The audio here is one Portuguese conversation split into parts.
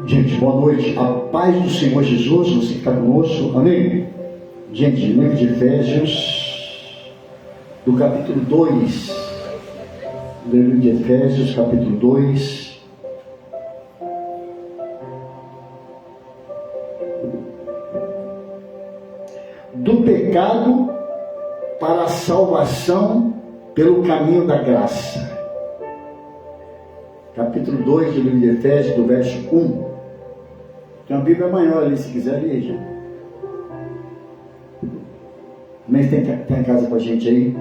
Gente, boa noite. A paz do Senhor Jesus, você que está conosco, amém? Gente, livro de Efésios, do capítulo 2. Livro de Efésios, capítulo 2. Do pecado para a salvação pelo caminho da graça. Capítulo 2 do livro de Efésios, do verso 1. Tem uma Bíblia maior ali, se quiser ler, gente. Amém? Tem em casa com a gente aí?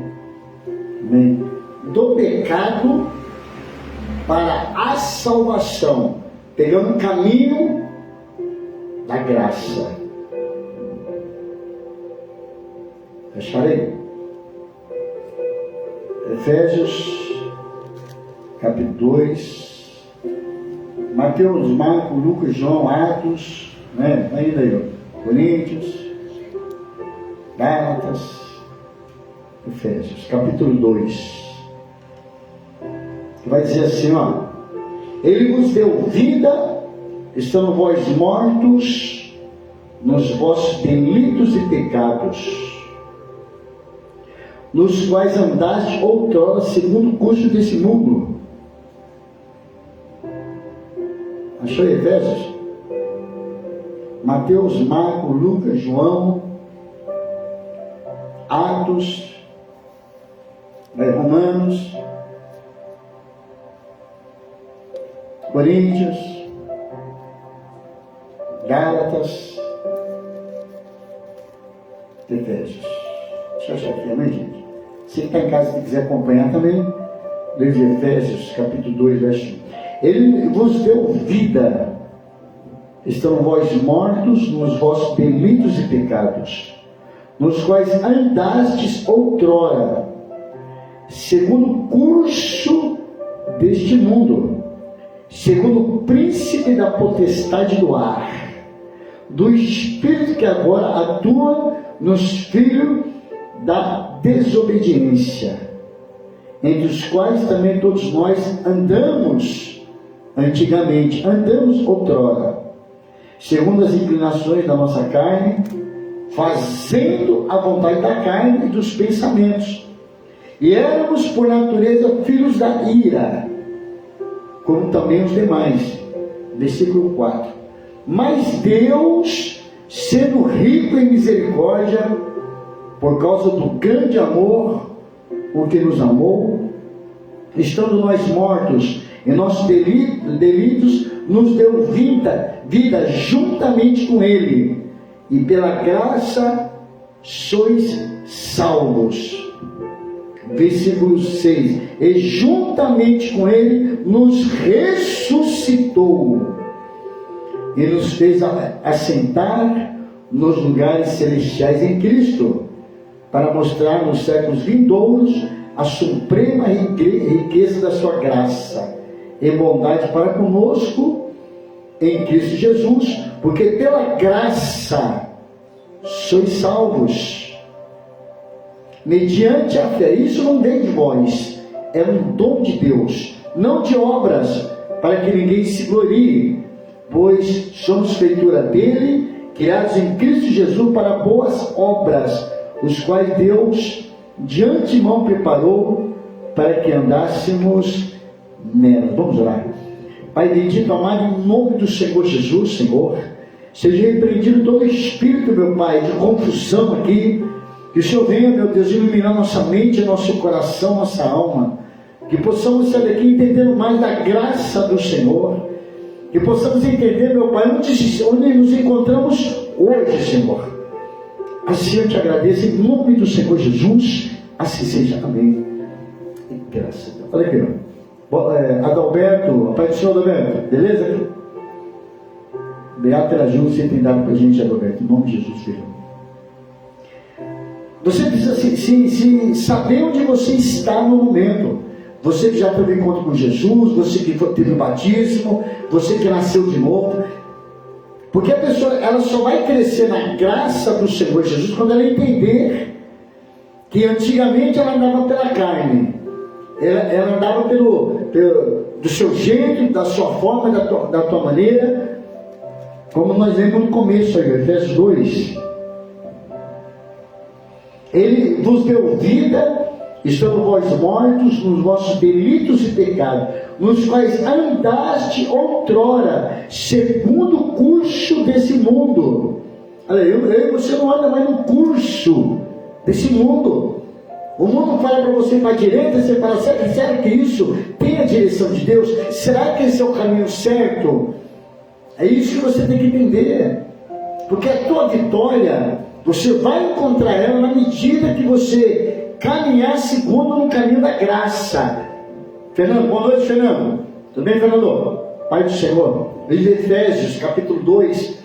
Amém? Do pecado para a salvação, pegando o caminho da graça. Fecharei? Efésios, capítulo 2. Mateus, Marcos, Lucas, João, Atos, né? Ainda aí, ó. Coríntios, Gálatas, Efésios, capítulo 2. Vai dizer assim, ó: Ele vos deu vida, estando vós mortos nos vossos delitos e pecados, nos quais andaste outrora segundo o curso desse mundo. Achou Efésios? Mateus, Marcos, Lucas, João, Atos, Romanos, Coríntios, Gálatas, Efésios. Deixa eu achar aqui, amém, gente? Se está em casa e quiser acompanhar também, livro de Efésios, capítulo 2, verso 1. Ele vos deu vida, estão vós mortos nos vossos delitos e pecados, nos quais andastes outrora, segundo o curso deste mundo, segundo o príncipe da potestade do ar, do espírito que agora atua nos filhos da desobediência, entre os quais também todos nós andamos antigamente, andamos outrora, segundo as inclinações da nossa carne, fazendo a vontade da carne e dos pensamentos, e éramos por natureza filhos da ira, como também os demais. Versículo 4. Mas Deus, sendo rico em misericórdia, por causa do grande amor com que nos amou, estando nós mortos em nossos delitos, nos deu vida juntamente com Ele, e pela graça sois salvos. Versículo 6. E juntamente com Ele nos ressuscitou e nos fez assentar nos lugares celestiais em Cristo, para mostrar nos séculos vindouros a suprema riqueza da sua graça e bondade para conosco em Cristo Jesus, porque pela graça sois salvos, mediante a fé. Isso não vem de vós, é um dom de Deus, não de obras, para que ninguém se glorie, pois somos feitura dele, criados em Cristo Jesus para boas obras, os quais Deus de antemão preparou para que andássemos nelas. Vamos orar. Pai bendito, amado, em nome do Senhor Jesus, Senhor, seja repreendido todo espírito, meu Pai, de confusão aqui, que o Senhor venha, meu Deus, iluminar nossa mente, nosso coração, nossa alma, que possamos sair daqui entendendo mais da graça do Senhor, que possamos entender, meu Pai, onde nos encontramos hoje, Senhor. Assim eu te agradeço em nome do Senhor Jesus, assim seja, amém. E graças a Deus. Olha aqui, ó. Adalberto, a pai do Senhor Adalberto, beleza? Beato pela ajuda sempre dado para a gente, Adalberto, em nome de Jesus, filho. Você precisa se saber onde você está no momento. Você que já teve encontro com Jesus, você que teve o batismo, você que nasceu de novo. Porque a pessoa, ela só vai crescer na graça do Senhor Jesus quando ela entender que antigamente ela andava pela carne, ela andava do seu jeito, da sua forma, da tua maneira, Como nós lemos no começo aí, Efésios 2. Ele vos deu vida, estando vós mortos nos vossos delitos e pecados, nos quais andaste outrora, segundo o curso desse mundo. Olha, você não anda mais no curso desse mundo. O mundo fala para você para a direita, você fala, será que isso tem a direção de Deus? Será que esse é o caminho certo? É isso que você tem que entender. Porque a tua vitória, você vai encontrar ela na medida que você caminhar segundo no caminho da graça. Fernando, boa noite, Fernando. Tudo bem, Fernando? Pai do Senhor. Livro de Efésios, capítulo 2.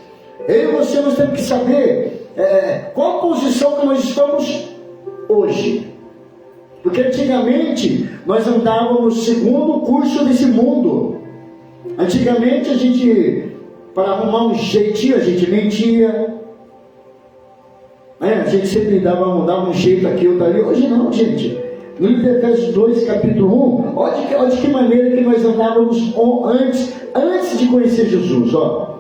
Eu e você, nós temos que saber qual a posição que nós estamos hoje. Porque antigamente nós andávamos segundo o curso desse mundo. Antigamente a gente, para arrumar um jeitinho, a gente mentia. A gente sempre dava um jeito aqui, outro ali. Hoje não, gente. No livro de Efésios 2, capítulo 1, olha de que maneira que nós andávamos antes de conhecer Jesus. Ó.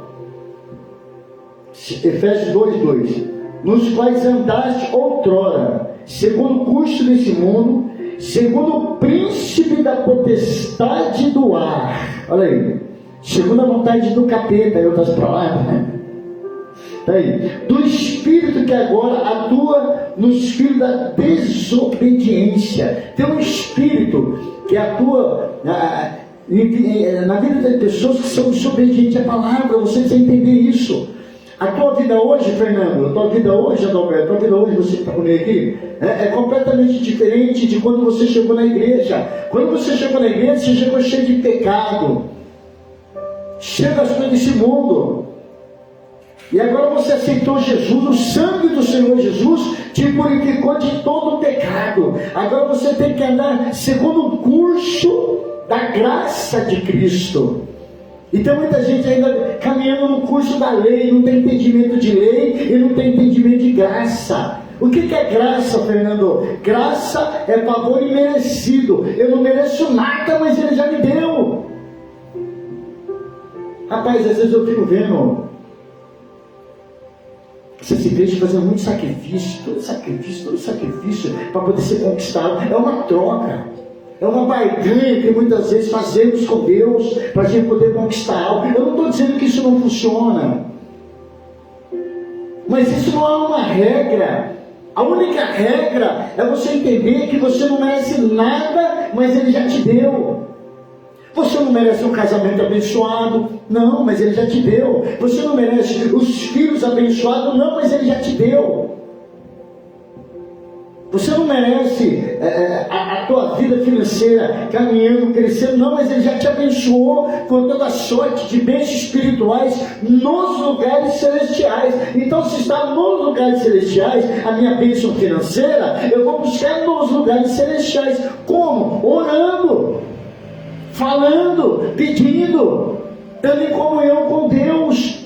Efésios 2, 2. Nos quais andaste outrora, segundo o curso desse mundo, segundo o príncipe da potestade do ar. Olha aí. Segundo a vontade do capeta, em outras palavras, né? Aí, do espírito que agora atua nos filhos da desobediência. Tem um espírito que atua na vida das pessoas que são desobedientes à palavra. Você precisa entender isso. A tua vida hoje, Fernando, a tua vida hoje, Adalberto, a tua vida hoje, você que está comigo aqui, é completamente diferente de quando você chegou na igreja. Quando você chegou na igreja, você chegou cheio de pecado, cheio das coisas desse mundo. E agora você aceitou Jesus, o sangue do Senhor Jesus te purificou de todo o pecado. Agora você tem que andar segundo o curso da graça de Cristo. Então muita gente ainda caminhando no curso da lei, não tem entendimento de lei e não tem entendimento de graça. O que é graça, Fernando? Graça é favor imerecido. Eu não mereço nada, mas Ele já me deu. Rapaz, às vezes eu fico vendo essas igrejas fazendo muito sacrifício, todo sacrifício para poder ser conquistado. É uma troca, é uma barganha que muitas vezes fazemos com Deus para a gente poder conquistar algo. Eu não estou dizendo que isso não funciona, mas isso não é uma regra. A única regra é você entender que você não merece nada, mas Ele já te deu. Você não merece um casamento abençoado, não, mas Ele já te deu. Você não merece os filhos abençoados, não, mas Ele já te deu. Você não merece a tua vida financeira caminhando, crescendo, não, mas Ele já te abençoou com toda sorte de bênçãos espirituais nos lugares celestiais. Então, se está nos lugares celestiais, a minha bênção financeira, eu vou buscar nos lugares celestiais. Como? Orando, falando, pedindo, estando em comunhão com Deus.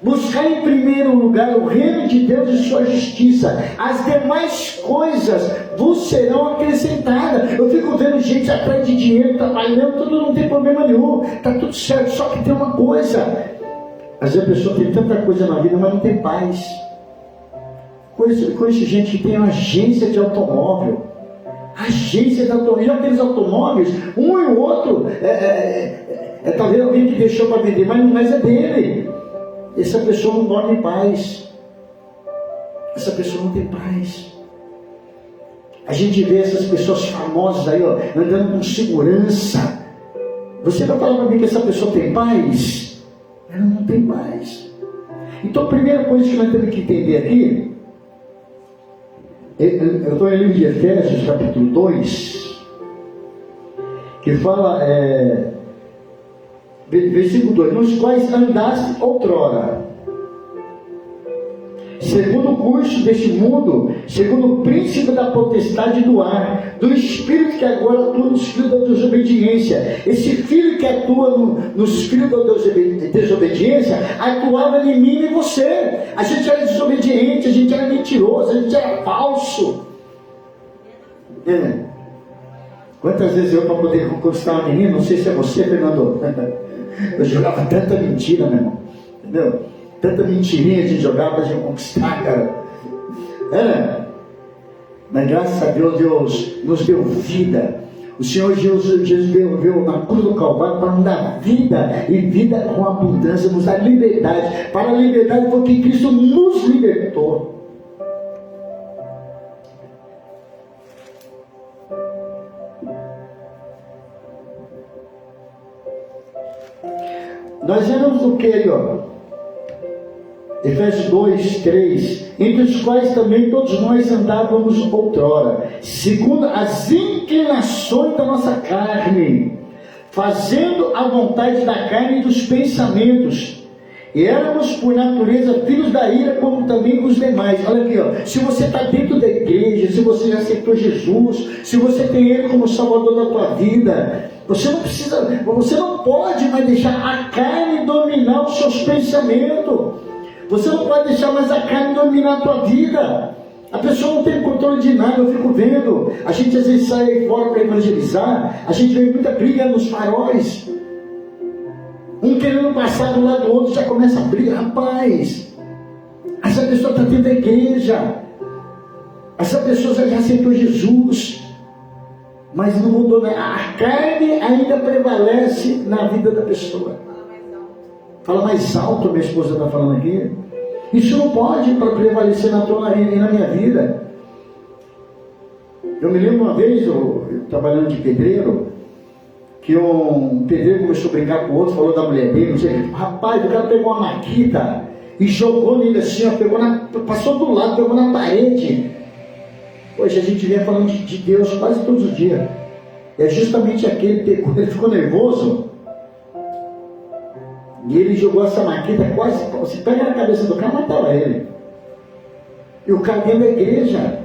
Buscar em primeiro lugar o reino de Deus e sua justiça. As demais coisas vos serão acrescentadas. Eu fico vendo gente atrás de dinheiro, trabalhando, tudo não tem problema nenhum, está tudo certo. Só que tem uma coisa: às vezes a pessoa tem tanta coisa na vida, mas não tem paz. Conheço gente que tem uma agência de automóvel. Agência de automóvel. E aqueles automóveis, um e o outro, talvez alguém que deixou para vender, mas é dele. Essa pessoa não dorme em paz. Essa pessoa não tem paz. A gente vê essas pessoas famosas aí, ó, andando com segurança. Você vai falar para mim que essa pessoa tem paz? Ela não tem paz. Então a primeira coisa que nós temos que entender aqui, eu estou em livro de Efésios, capítulo 2, que fala, versículo 2: nos quais andaste outrora, segundo o curso deste mundo, segundo o príncipe da potestade do ar, do espírito que agora atua nos filhos da desobediência. Esse filho que atua nos filhos da desobediência, atuava em mim e em você. A gente era desobediente, a gente era mentiroso, a gente era falso. Quantas vezes eu, para poder conquistar uma menina, não sei se é você, Fernando, eu jogava tanta mentira, meu irmão, entendeu? tanta mentirinha de jogar para a gente conquistar, cara. Mas graças a Deus, Deus nos deu vida. O Senhor Jesus veio na cruz do Calvário para nos dar vida, e vida com abundância, nos dar liberdade. Para a liberdade foi que Cristo nos libertou. Nós éramos o que ali, ó? Efésios 2, 3, entre os quais também todos nós andávamos outrora, segundo as inclinações da nossa carne, fazendo a vontade da carne e dos pensamentos, e éramos por natureza filhos da ira, como também os demais. Olha aqui, ó. Se você está dentro da igreja, se você já aceitou Jesus, se você tem Ele como Salvador da tua vida, você não pode mais deixar a carne dominar os seus pensamentos. Você não pode deixar mais a carne dominar a tua vida. A pessoa não tem controle de nada. Eu fico vendo, a gente às vezes sai aí fora para evangelizar, a gente vê muita briga nos faróis, um querendo passar do lado do outro, já começa a briga. Rapaz, essa pessoa está dentro da igreja, essa pessoa já aceitou Jesus, mas não mudou nada. A carne ainda prevalece na vida da pessoa. Fala mais alto, minha esposa está falando aqui. Isso não pode prevalecer na tua e na minha vida. Eu me lembro uma vez, eu trabalhando de pedreiro, que um pedreiro começou a brincar com o outro, falou da mulher dele, não sei o que. Rapaz, o cara pegou uma maquita e jogou nele assim, ó, passou do lado, pegou na parede. Hoje a gente vem falando de Deus quase todos os dias. É justamente aquele que pegou, ele ficou nervoso. E ele jogou essa maquita quase, se pega na cabeça do cara, matava ele. E o cara dentro da igreja.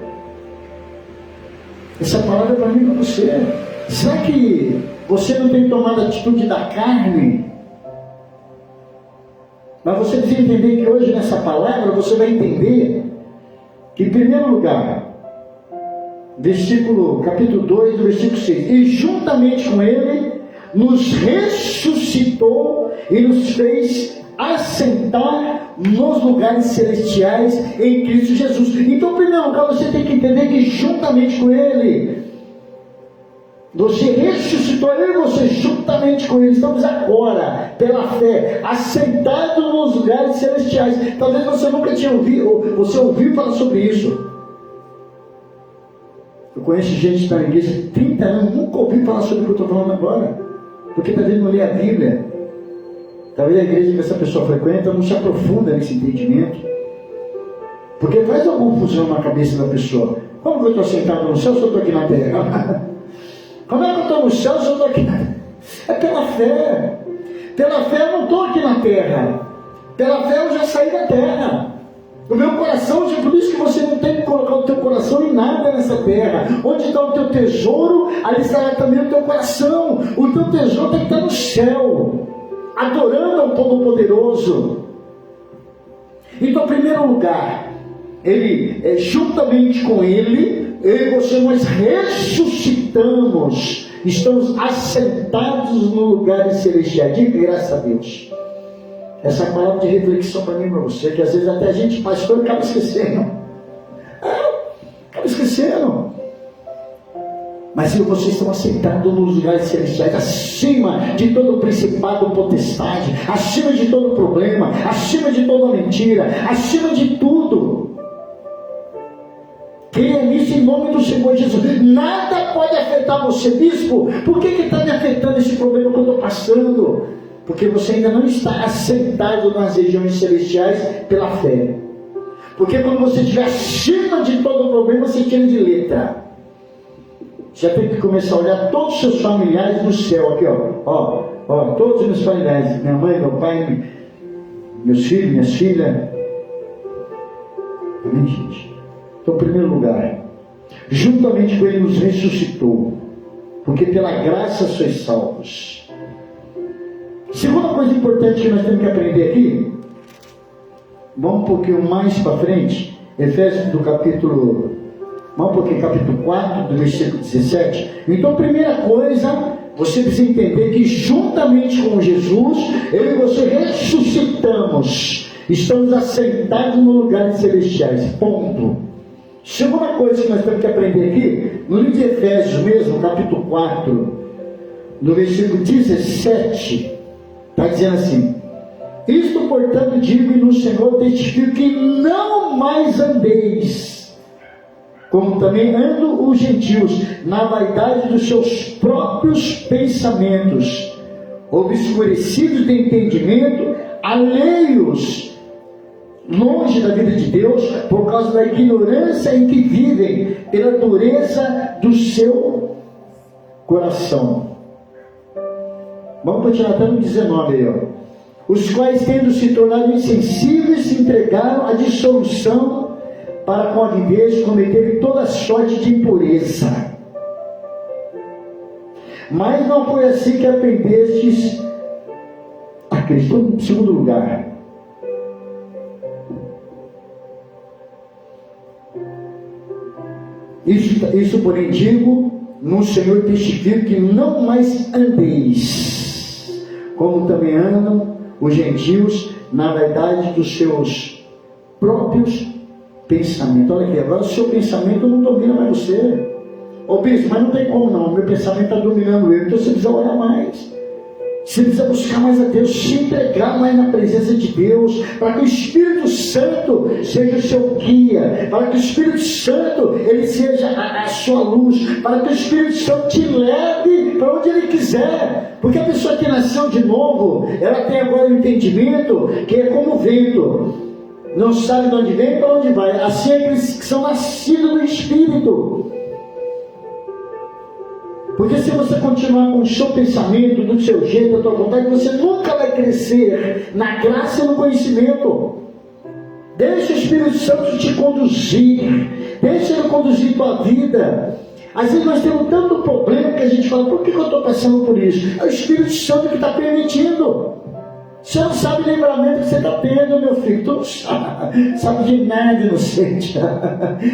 Essa palavra é para mim e para você. Será que você não tem tomado a atitude da carne? Mas você precisa entender que hoje nessa palavra você vai entender que, em primeiro lugar, capítulo 2, do versículo 6, e juntamente com ele nos ressuscitou e nos fez assentar nos lugares celestiais em Cristo Jesus. Então, em primeiro lugar, você tem que entender que juntamente com Ele, você ressuscitou, eu e você, juntamente com Ele, estamos agora, pela fé, assentados nos lugares celestiais. Talvez você nunca tinha ouvido, você ouviu falar sobre isso. Eu conheço gente que está na igreja há 30 anos, nunca ouvi falar sobre o que eu estou falando agora. Porque talvez não lê a Bíblia. Talvez a igreja que essa pessoa frequenta não se aprofunda nesse entendimento. Porque faz alguma confusão na cabeça da pessoa. Como que eu estou sentado no céu se eu estou aqui na terra? Como é que eu estou no céu se eu estou aqui na terra? É pela fé. Pela fé eu não estou aqui na terra. Pela fé eu já saí da terra. O meu coração, por isso que você não tem que colocar o teu coração em nada nessa terra. Onde está o teu tesouro, ali estará também o teu coração. O teu tesouro tem que estar no céu, adorando ao Todo-Poderoso. Então, em primeiro lugar, ele, juntamente com ele, eu e você, nós ressuscitamos, estamos assentados no lugar celestial. De graças a Deus. Essa palavra de reflexão para mim e para você, que às vezes até a gente, pastor, acaba esquecendo. Acaba esquecendo. Mas se vocês estão assentados nos lugares celestiais, acima de todo principado, potestade, acima de todo problema, acima de toda mentira, acima de tudo. Creia nisso em nome do Senhor Jesus. Nada pode afetar você, bispo. Por que está me afetando esse problema que eu estou passando? Porque você ainda não está assentado nas regiões celestiais pela fé. Porque quando você estiver acima de todo o problema, você tira de letra. Já tem que começar a olhar todos os seus familiares no céu. Aqui, ó, todos os meus familiares. Minha mãe, meu pai, meus filhos, minhas filhas. Amém, gente? Então, em primeiro lugar, juntamente com Ele nos ressuscitou. Porque pela graça sois salvos. Segunda coisa importante que nós temos que aprender aqui, vamos um pouquinho mais para frente, Efésios do capítulo 4, do versículo 17. Então, primeira coisa, você precisa entender que juntamente com Jesus, eu e você ressuscitamos, Estamos assentados no lugar celestiais. Ponto. Segunda coisa que nós temos que aprender aqui, no livro de Efésios mesmo, capítulo 4, no versículo 17, está dizendo assim: isto, portanto, digo e no Senhor testifico que não mais andeis, como também andam os gentios, na vaidade dos seus próprios pensamentos, obscurecidos de entendimento, alheios, longe da vida de Deus, por causa da ignorância em que vivem, pela dureza do seu coração. Vamos continuar até no 19 aí, ó. Os quais, tendo se tornado insensíveis, se entregaram à dissolução, para com a avidez cometerem toda sorte de impureza. Mas não foi assim que aprendestes a Cristo. Em segundo lugar, isso porém digo, no Senhor testifico que não mais andeis, como também andam os gentios, na verdade dos seus próprios pensamentos. Olha aqui, agora o seu pensamento não domina mais você. Ô bispo, mas não tem como não, meu pensamento está dominando eu. Então você precisa orar mais, você precisa buscar mais a Deus, se entregar mais na presença de Deus, para que o Espírito Santo seja o seu guia, para que o Espírito Santo ele seja a sua luz, para que o Espírito Santo te leve para onde ele quiser. Porque a pessoa que nasceu de novo, ela tem agora o entendimento que é como o vento, não sabe de onde vem e para onde vai. Assim é aqueles que são nascidos do Espírito. Porque se você continuar com o seu pensamento, do seu jeito, da tua vontade, você nunca vai crescer na graça e no conhecimento. Deixa o Espírito Santo te conduzir, deixa ele conduzir tua vida. Às vezes nós temos tanto problema que a gente fala: por que eu estou passando por isso? É o Espírito Santo que está permitindo. Você não sabe o livramento que você está tendo, meu filho. Tu não sabe de nada, inocente.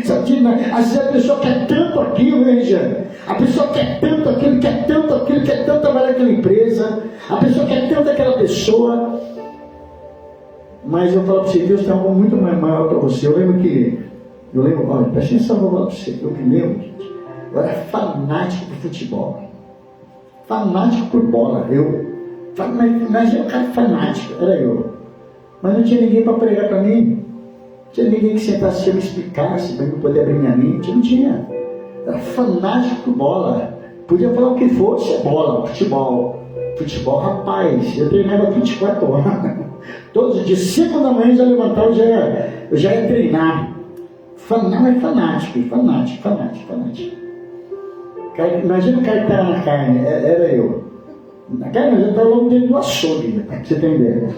Sabe de nada. Às vezes a pessoa quer tanto aquilo, veja. A pessoa quer tanto aquilo, quer tanto trabalhar naquela empresa. A pessoa quer tanto aquela pessoa. Mas eu falo para você, Deus tem algo muito mais maior para você. Eu lembro, olha, presta atenção, vou falar para você. Eu me lembro, eu era fanático por futebol. Fanático por bola. Imagina um cara fanático, era eu. Mas não tinha ninguém para pregar para mim. Não tinha ninguém que sentasse e me explicasse para eu poder abrir minha mente. Não tinha. Era fanático por bola. Podia falar o que fosse, é bola, futebol. Futebol, rapaz, eu treinava 24 horas. Todos os dias, 5 da manhã, já levantava, eu já ia treinar. Fanático. Imagina o cara que estava na carne, era eu. Na carne, eu estava logo dentro do açougue, para você entender.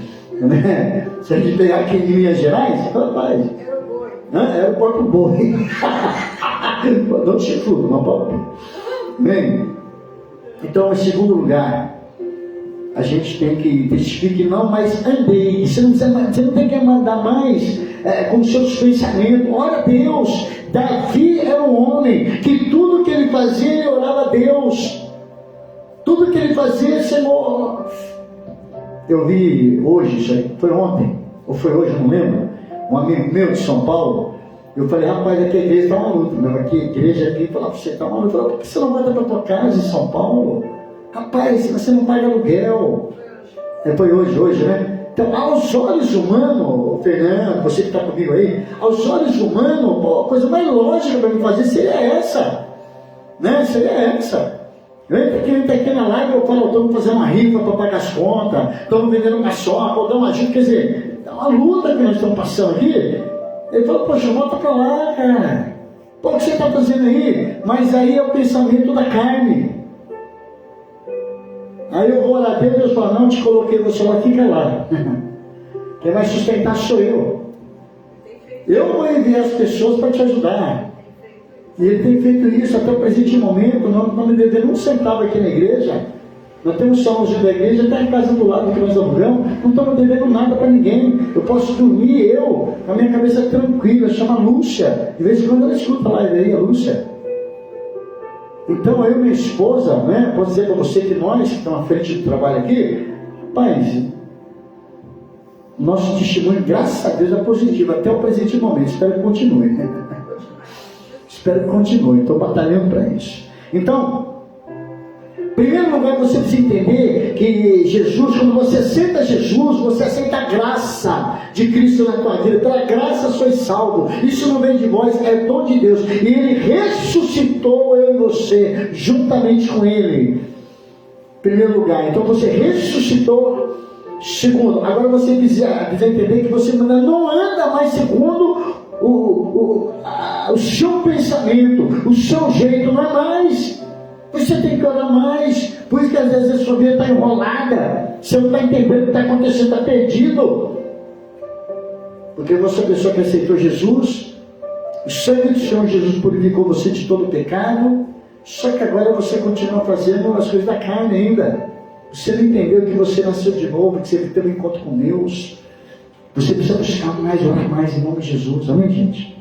Se a gente pegar aqui em Minas Gerais, rapaz, era o próprio boi. Não chifrudo, não pode. Bem, então, em segundo lugar, a gente tem que testificar que não mais andei. Você não tem que andar mais com seus pensamentos. Ora a Deus. Davi era um homem que tudo que ele fazia, ele orava a Deus. Tudo que ele fazia, Senhor. Eu vi hoje, foi ontem, ou foi hoje, não lembro, um amigo meu de São Paulo. Eu falei: rapaz, aqui a igreja está uma luta, meu. Aqui a igreja aqui, falar para você, está uma luta. Eu falei: por que você não vai para a tua casa em São Paulo? Rapaz, você não paga aluguel. Foi hoje, né? Então, aos olhos humanos, Fernando, você que está comigo aí, aos olhos humanos, a coisa mais lógica para mim fazer seria essa, né? Seria essa. Eu entro aqui na live, eu falo: estamos fazendo uma rifa para pagar as contas, estamos vendendo uma sopa, ou dar uma ajuda. Quer dizer, é uma luta que nós estamos passando aqui. Ele falou: poxa, volta para lá, cara. Pô, o que você está fazendo aí? Mas aí é o pensamento da carne. Aí eu vou orar a Deus e Deus fala: não te coloquei no celular, fica lá. Quem vai sustentar sou eu. Eu vou enviar as pessoas para te ajudar. E ele tem feito isso até o presente momento. Nós não estamos devendo um centavo aqui na igreja. Nós temos salãozinho da igreja, até a casa do lado que nós alugamos. Não estamos devendo nada para ninguém. Eu posso dormir, com a minha cabeça tranquila. Chama Lúcia. De vez em quando ela escuta a live aí, a Lúcia. Então eu e minha esposa, né? Posso dizer para você que nós que estamos à frente do trabalho aqui, rapaz, Nosso testemunho, graças a Deus, é positivo até o presente momento. Espero que continue. Espero que continue. Estou batalhando para isso. Então, em primeiro lugar, você precisa entender que Jesus, quando você aceita Jesus, você aceita a graça de Cristo na tua vida. Pela graça sois salvo. Isso não vem de vós, é dom de Deus. E Ele ressuscitou eu e você, juntamente com Ele. Em primeiro lugar, então você ressuscitou. Segundo, agora você precisa entender que você não anda mais segundo o seu pensamento, o seu jeito, não é mais. Você tem que orar mais. Por isso que às vezes a sua vida está enrolada. Você não está entendendo o que está acontecendo, está perdido. Porque você é a pessoa que aceitou Jesus, o sangue do Senhor Jesus purificou você de todo o pecado. Só que agora você continua fazendo as coisas da carne ainda. Você não entendeu que você nasceu de novo, que você teve um encontro com Deus. Você precisa buscar mais, orar mais em nome de Jesus. Amém, gente?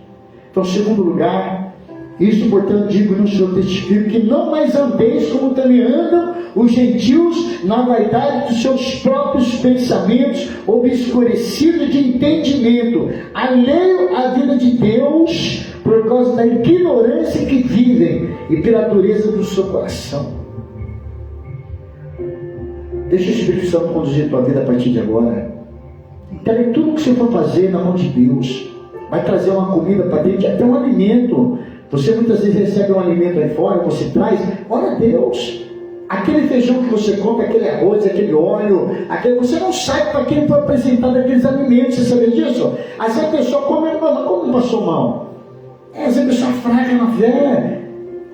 Então, em segundo lugar, isto, portanto, digo no Senhor, testifico que não mais andeis como também andam os gentios na vaidade dos seus próprios pensamentos, obscurecidos de entendimento, alheio à vida de Deus, por causa da ignorância que vivem e pela dureza do seu coração. Deixa o Espírito Santo conduzir a tua vida a partir de agora. Entregue tudo que você for fazer na mão de Deus. Vai trazer uma comida para dentro, até um alimento. Você muitas vezes recebe um alimento aí fora, você traz, ora a Deus. Aquele feijão que você compra, aquele arroz, aquele óleo, você não sabe para quem foi apresentado aqueles alimentos. Você sabia disso? Às vezes a pessoa come, como passou mal? Às vezes a pessoa fraca na fé.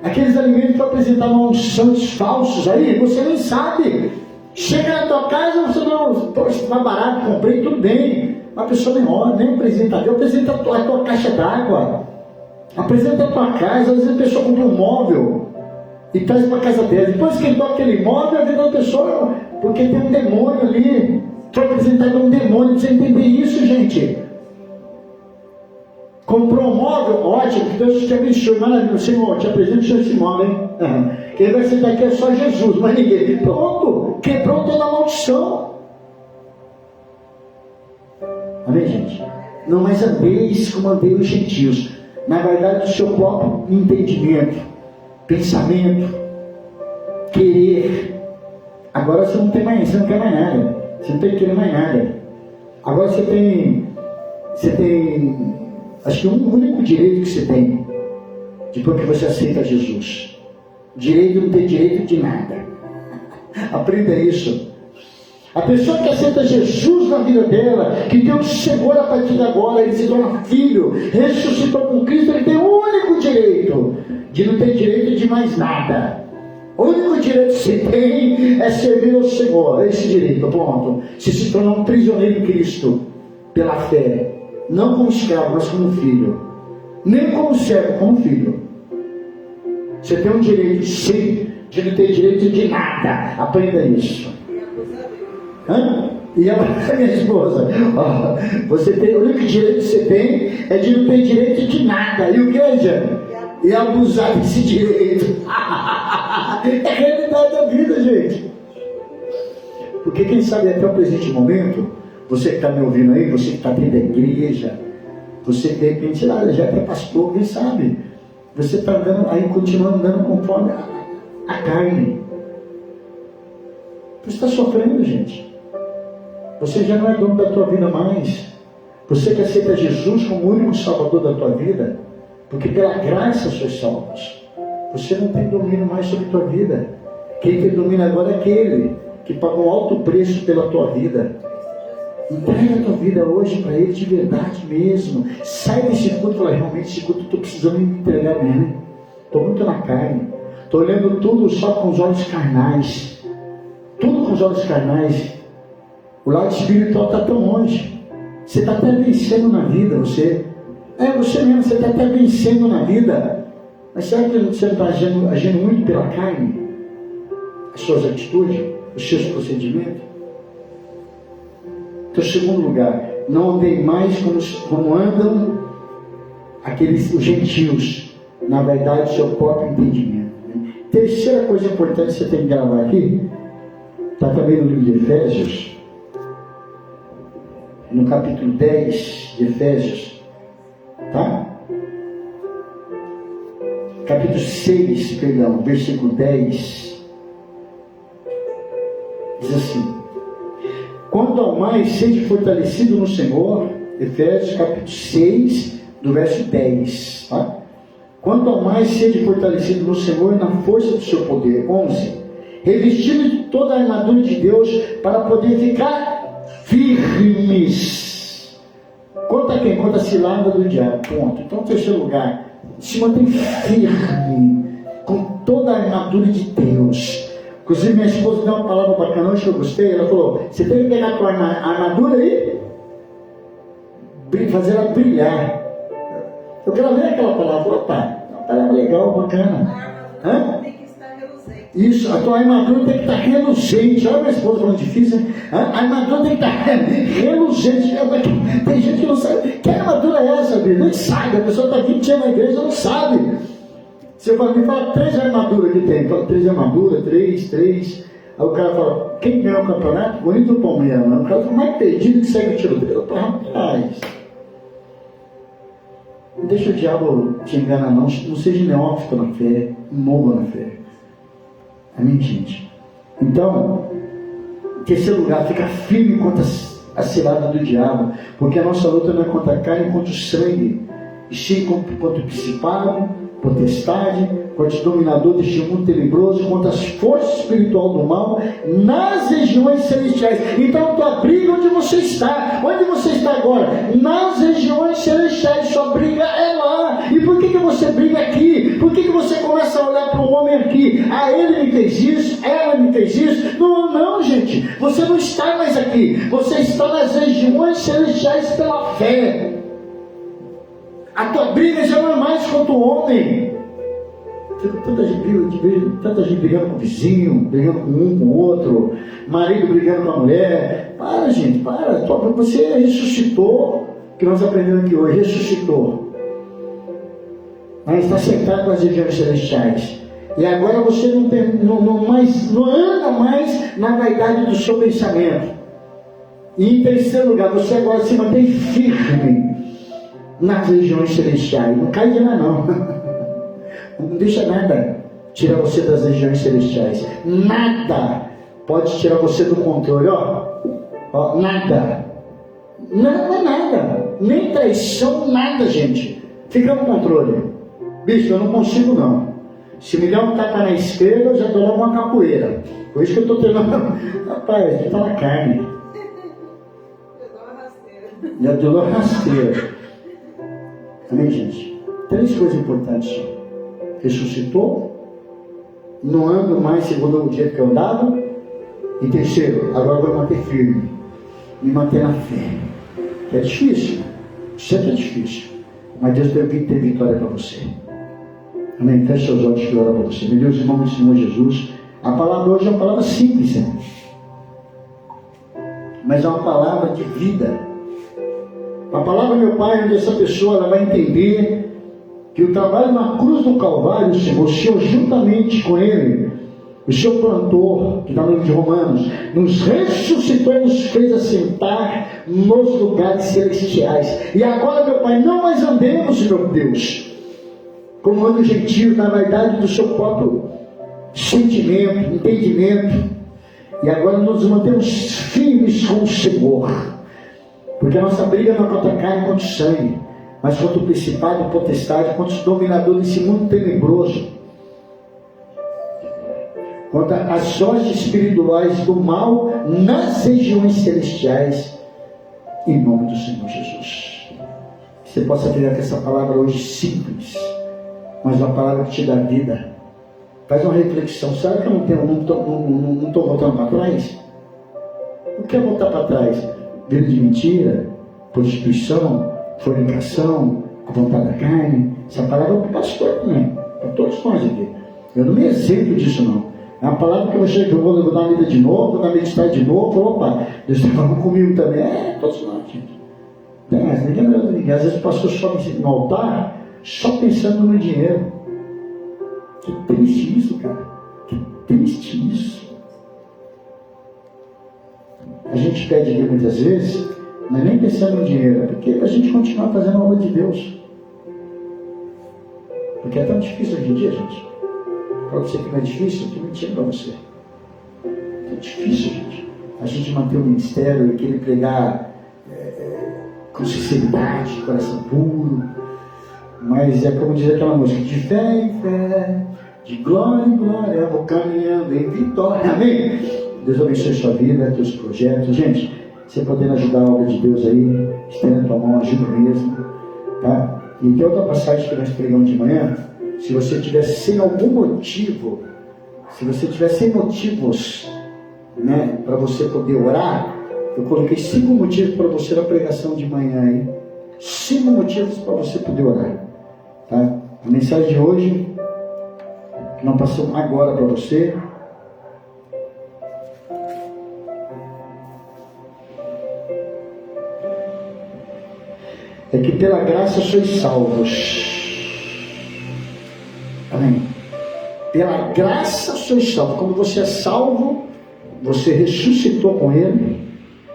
Aqueles alimentos que foi apresentado a uns santos falsos aí, você nem sabe. Chega na tua casa, você não, poxa, mais barato, comprei, tudo bem. Mas a pessoa nem ora, nem apresenta a Deus, apresenta a tua caixa d'água. Apresenta a tua casa. Às vezes a pessoa compra um móvel e traz para a casa dela. Depois que ele toca aquele móvel, a vida da pessoa, porque tem um demônio ali. Foi apresentado um demônio, precisa entender isso, gente. Comprou um móvel, ótimo, que Deus te abençoe, maravilha. Senhor, te apresento esse móvel, hein? Quem vai sentar aqui é só Jesus, mas ninguém. Pronto, quebrou toda a maldição. Amém, gente? Não mais andeis como andei os gentios, na verdade do seu próprio entendimento, pensamento, querer. Agora você não tem mais, você não quer mais nada, você não tem que querer mais nada. Agora você tem, acho que o único direito que você tem, depois que você aceita Jesus, direito não tem direito de nada. Aprenda isso. A pessoa que aceita Jesus na vida dela, que Deus chegou a partir de agora, ele se torna filho, ressuscitou com Cristo, ele tem o único direito de não ter direito de mais nada. O único direito que você tem é servir ao Senhor. É esse direito, ponto. Se tornar um prisioneiro em Cristo, pela fé. Não como escravo, mas como filho. Nem como servo, como filho. Você tem um direito, sim, de não ter direito de nada. Aprenda isso. E a minha esposa, você tem, o único direito que você tem é de não ter direito de nada. E o que, gente? E abusar desse direito. É a realidade da vida, gente. Porque quem sabe até o presente momento, você que está me ouvindo aí, você que está dentro da igreja, você que de repente já é pastor, quem sabe? Você está andando aí, continuando andando conforme a carne. Você está sofrendo, gente. Você já não é dono da tua vida mais. Você que aceita Jesus como o único salvador da tua vida, porque pela graça sois salvos. Você não tem domínio mais sobre a tua vida. Quem tem domínio agora é aquele que pagou um alto preço pela tua vida. Entrega a tua vida hoje para Ele de verdade mesmo. Sai desse culto e fala, realmente esse culto eu estou precisando me entregar mesmo. Estou muito na carne. Estou olhando tudo só com os olhos carnais. Tudo com os olhos carnais. O lado espiritual está tão longe. Você está até vencendo na vida. Você mesmo, você está até vencendo na vida. Mas será que você está agindo muito pela carne? As suas atitudes, os seus procedimentos? Então, em segundo lugar, não andei mais como andam os gentios, na verdade, o seu próprio entendimento. Terceira coisa importante que você tem que gravar aqui, está também no livro de Efésios. no capítulo 10 de Efésios, tá? Capítulo 6, perdão, versículo 10, diz assim: quanto ao mais, seja fortalecido no Senhor. Efésios capítulo 6, do verso 10, tá? Quanto ao mais, seja fortalecido no Senhor e na força do seu poder. 11, revestido de toda a armadura de Deus para poder ficar firmes. Conta quem? Conta a cilada do diabo. Ponto. Então, em terceiro lugar, se mantém firme com toda a armadura de Deus. Inclusive, minha esposa deu uma palavra bacana hoje que eu gostei. Ela falou: você tem que pegar a tua armadura aí, fazer ela brilhar. Eu gravei aquela palavra. Opa, uma palavra legal, bacana. Hã? Tem que estar reluzente. Isso, a tua armadura tem que estar reluzente. Olha a minha esposa falando difícil, hein? A armadura tem que estar reluzente. Tem gente que não sabe. Que armadura é essa, Bíblia? Não sabe. A pessoa está 20 anos na igreja e não sabe. Você me fala 3 armaduras que tem. Fala 3 armaduras, 3. Aí o cara fala: quem ganhou o campeonato? Bonito o Palmeiras. O cara fala: mais perdido que segue o tiro dele. Eu falo: rapaz, não deixa o diabo te enganar, não. Não seja neófito na fé, morra na fé. Amém, gente? Então, em terceiro lugar, fica firme contra a cilada do diabo, porque a nossa luta não é contra a carne, é contra o sangue, e sim contra o principado, potestade, contra o dominador deste mundo tenebroso, contra as forças espirituais do mal nas regiões celestiais. Então, tua briga, onde você está? Onde você está agora? Nas regiões celestiais. Sua briga é lá. E por que você briga aqui? Por que você começa a olhar para o homem aqui? Ah, ele me fez isso, ela me fez isso. Não, gente, você não está mais aqui. Você está nas regiões celestiais pela fé. A tua briga já não é mais contra o homem. Tanta gente brigando com o vizinho, brigando com um, com o outro, marido brigando com a mulher. Para, gente, para. Você ressuscitou, que nós aprendemos aqui hoje, ressuscitou. Mas está sentado nas regiões celestiais. E agora você não anda mais na vaidade do seu pensamento. E em terceiro lugar, você agora se mantém firme nas regiões celestiais. Não cai de lá, não. Não deixa nada tirar você das regiões celestiais. Nada pode tirar você do controle. Ó, nada. Não é nada. Nem traição, nada, gente. Fica no controle. Bicho, eu não consigo, não. Se me der um tapa na esquerda, eu já dou logo uma capoeira. Por isso que eu estou treinando. Rapaz, está na carne. Já deu uma rasteira. Amém, gente? 3 coisas importantes. Ressuscitou, não ando mais segundo o jeito que eu andava, e terceiro, agora vou me manter firme, me manter na fé. É difícil, sempre é difícil, mas Deus tem vitória para você. Amém? Feche seus olhos que eu oro para você. Meu Deus, irmão do Senhor Jesus, a palavra hoje é uma palavra simples, né? Mas é uma palavra de vida. A palavra, meu Pai, onde essa pessoa ela vai entender que o trabalho na cruz do Calvário, o Senhor juntamente com Ele, o Senhor plantou, que está no livro de Romanos, nos ressuscitou e nos fez assentar nos lugares celestiais. E agora, meu Pai, não mais andemos, meu Deus, como ando gentil, na vaidade do seu próprio sentimento, entendimento. E agora nos mantemos firmes com o Senhor, porque a nossa briga não é contra a carne, contra o sangue, mas contra o principado, potestade, contra os dominadores desse mundo tenebroso, contra as hostes espirituais do mal nas regiões celestiais, em nome do Senhor Jesus. Que você possa virar com essa palavra hoje simples, mas uma palavra que te dá vida. Faz uma reflexão. Sabe que eu não estou voltando para trás? Não quer voltar para trás? Vida de mentira, prostituição, fornicação, a vontade da carne. Essa palavra é para o pastor também, para todos nós aqui. Eu não me exemplo disso, não. É uma palavra que eu vou dar uma vida de novo, vou dar meditar de novo. Opa, Deus está falando comigo também. Todos nós, gente. Às vezes o pastor sobe no altar só pensando no dinheiro. Que triste isso, cara. Que triste isso. A gente pede aqui muitas vezes, Não é nem pensando em dinheiro, é porque a gente continua fazendo a obra de Deus. Porque é tão difícil hoje em dia, gente. Para você que não é difícil, eu estou mentindo para você. É difícil, gente. A gente manter o ministério e querer pregar com sinceridade, coração puro. Mas é como diz aquela música, de fé em fé, de glória em glória, vou caminhando em vitória. Amém? Deus abençoe sua vida, teus projetos. Gente, você podendo ajudar a obra de Deus aí, estenda a tua mão, ajuda mesmo. Tá? E tem outra passagem que nós pregamos de manhã. Se você tiver sem algum motivo, se você tiver sem motivos, né, para você poder orar, eu coloquei 5 motivos para você na pregação de manhã aí. 5 motivos para você poder orar. Tá? A mensagem de hoje, que nós passamos agora para você, é que pela graça sois salvos. Amém? Pela graça sois salvos. Quando você é salvo, você ressuscitou com Ele.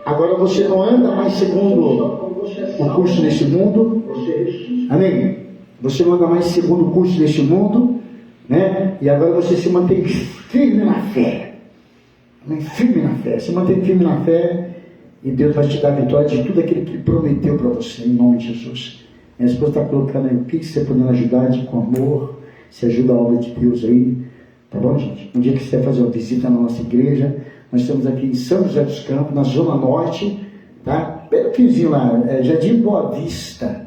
Agora você não anda mais segundo o curso desse mundo. Amém? Você não anda mais segundo o curso desse mundo, né? E agora você se mantém firme na fé. Amém? Firme na fé. Se mantém firme na fé e Deus vai te dar a vitória de tudo aquilo que Ele prometeu para você, em nome de Jesus. Minha esposa está colocando aí o que você podendo ajudar com amor. Se ajuda a obra de Deus aí, tá bom, gente? Um dia que você vai fazer uma visita na nossa igreja, nós estamos aqui em São José dos Campos, na Zona Norte, tá? Pelo finzinho lá, Jardim Boa Vista,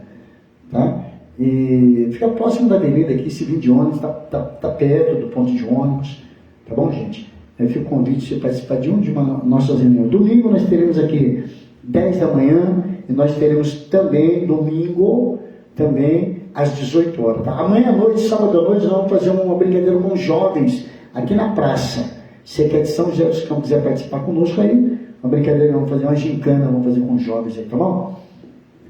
tá? E fica próximo da avenida aqui, se vir de ônibus, tá perto do ponto de ônibus, tá bom, gente? Aí fica o convite de você participar de uma nossas reuniões. Domingo nós teremos aqui 10 da manhã, e nós teremos também, domingo, também, às 18 horas. Tá? Amanhã à noite, sábado à noite, nós vamos fazer uma brincadeira com os jovens aqui na praça. Se você quer de São José dos Campos quiser participar conosco aí, uma brincadeira, vamos fazer uma gincana, vamos fazer com os jovens aí, tá bom?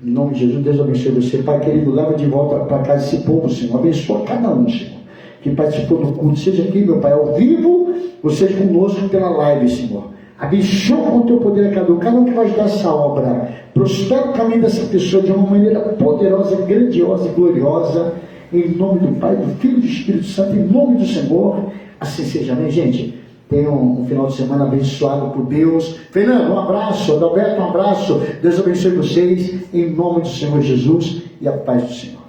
Em nome de Jesus, Deus abençoe você. Pai querido, leva de volta para casa esse povo, Senhor. Abençoa cada um, Senhor, que participou do culto, seja aqui, meu Pai, ao vivo, ou seja conosco pela live, Senhor. Abençoa com o teu poder a cada um que vai ajudar essa obra. Prospera o caminho dessa pessoa de uma maneira poderosa, grandiosa e gloriosa. Em nome do Pai, do Filho e do Espírito Santo, em nome do Senhor. Assim seja, amém, gente? Tenham um final de semana abençoado por Deus. Fernando, um abraço. Adalberto, um abraço. Deus abençoe vocês. Em nome do Senhor Jesus e a paz do Senhor.